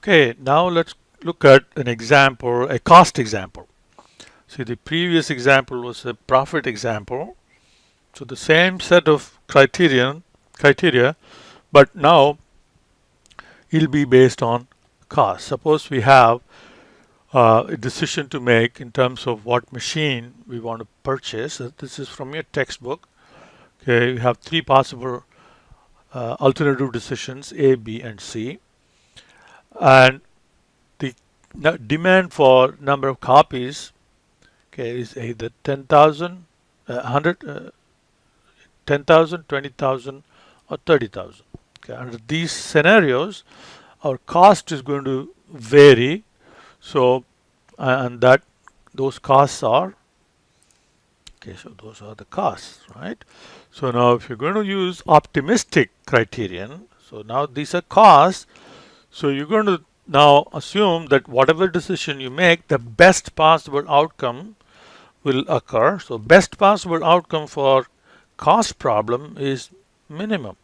Okay, now let's look at an example, a cost example. See, the previous example was a profit example. So the same set of criteria, but now it'll be based on cost. Suppose we have a decision to make in terms of what machine we want to purchase. This is from your textbook. Okay, you have three possible alternative decisions, A, B, and C. And the demand for number of copies, okay, is either 10,000, 100, 10,000, 20,000, or 30,000. Okay, under these scenarios, our cost is going to vary. So, and that those costs are, okay, so those are the costs, right? So now if you're going to use optimistic criterion, so now these are costs, so you're going to now assume that whatever decision you make, the best possible outcome will occur. So best possible outcome for cost problem is minimum.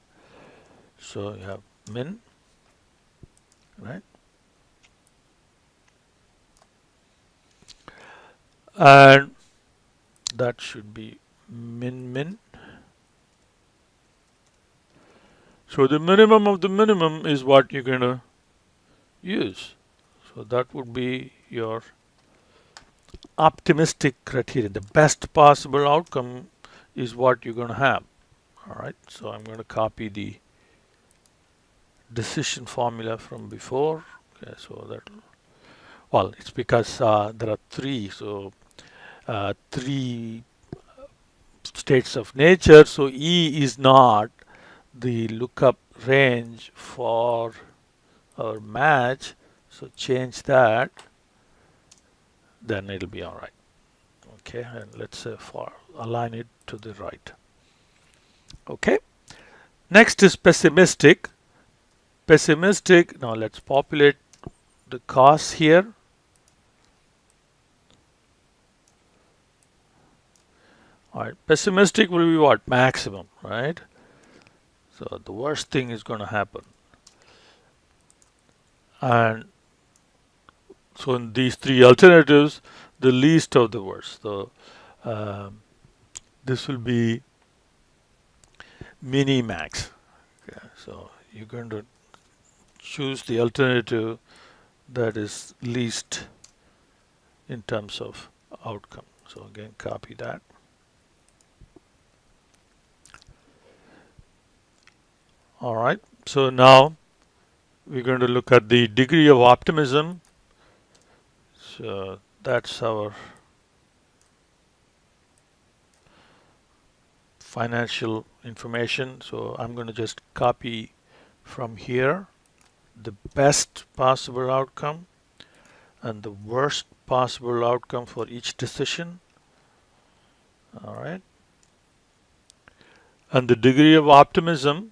So you have min, right? And that should be min. So the minimum of the minimum is what you're going to use. So that would be your optimistic criterion. The best possible outcome is what you're going to have. All right. So I'm going to copy the decision formula from before. Okay. So that, well, it's because there are three. So three states of nature. So E is not the lookup range for our match. So change that, then it'll be all right. Okay, and let's for align it to the right. Okay, next is pessimistic. Pessimistic, now let's populate the costs here. All right, pessimistic will be what? Maximum, right? So the worst thing is going to happen. And so in these three alternatives, the least of the worst. So this will be mini max. Okay, so you're going to choose the alternative that is least in terms of outcome. So again, copy that. All right, so now we're going to look at the degree of optimism. So that's our financial information. So I'm going to just copy from here the best possible outcome and the worst possible outcome for each decision. All right. And the degree of optimism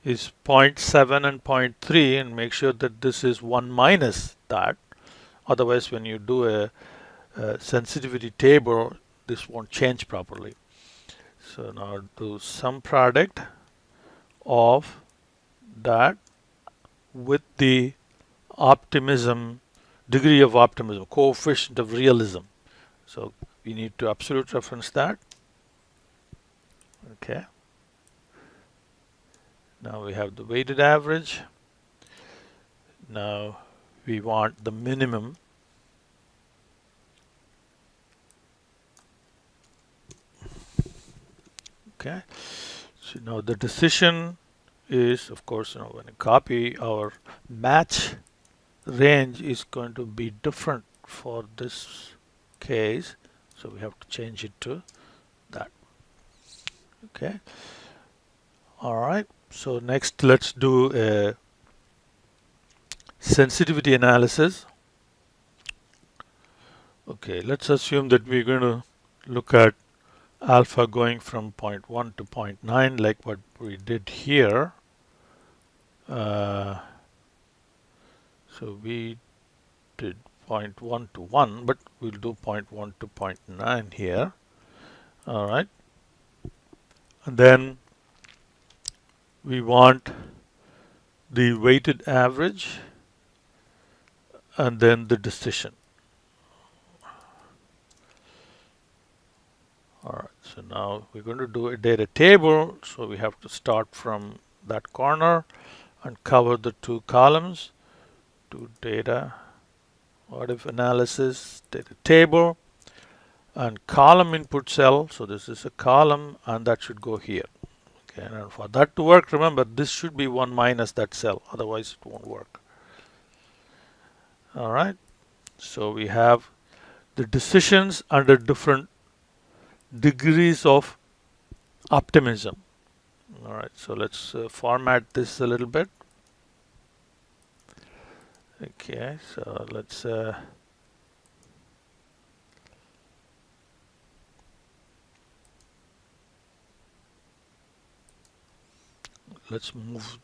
is 0.7 and 0.3, and make sure that this is 1 minus that. Otherwise, when you do a sensitivity table, this won't change properly. So now do sum product of that with the optimism, degree of optimism, coefficient of realism. So we need to absolute reference that. Okay. Now we have the weighted average. Now we want the minimum. Okay. So now the decision is, of course, when you copy, our match range is going to be different for this case. So we have to change it to that. Okay. All right. So next, let's do a sensitivity analysis. Okay, let's assume that we're going to look at alpha going from 0.1 to 0.9 like what we did here. So we did 0.1 to 1, but we'll do 0.1 to 0.9 here. All right. And then we want the weighted average and then the decision. Alright, so now we're going to do a data table, so we have to start from that corner and cover the two columns. Do data, what if analysis, data table, and column input cell. So this is a column and that should go here. Okay, and for that to work, remember this should be 1 minus that cell, otherwise it won't work. Alright, so we have the decisions under different degrees of optimism. Alright, so let's format this a little bit. Okay, so let's move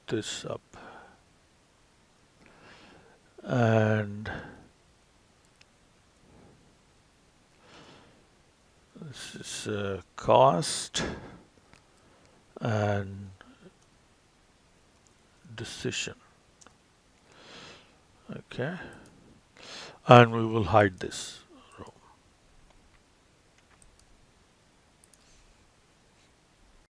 this up, and this is cost and decision. Okay, and we will hide this.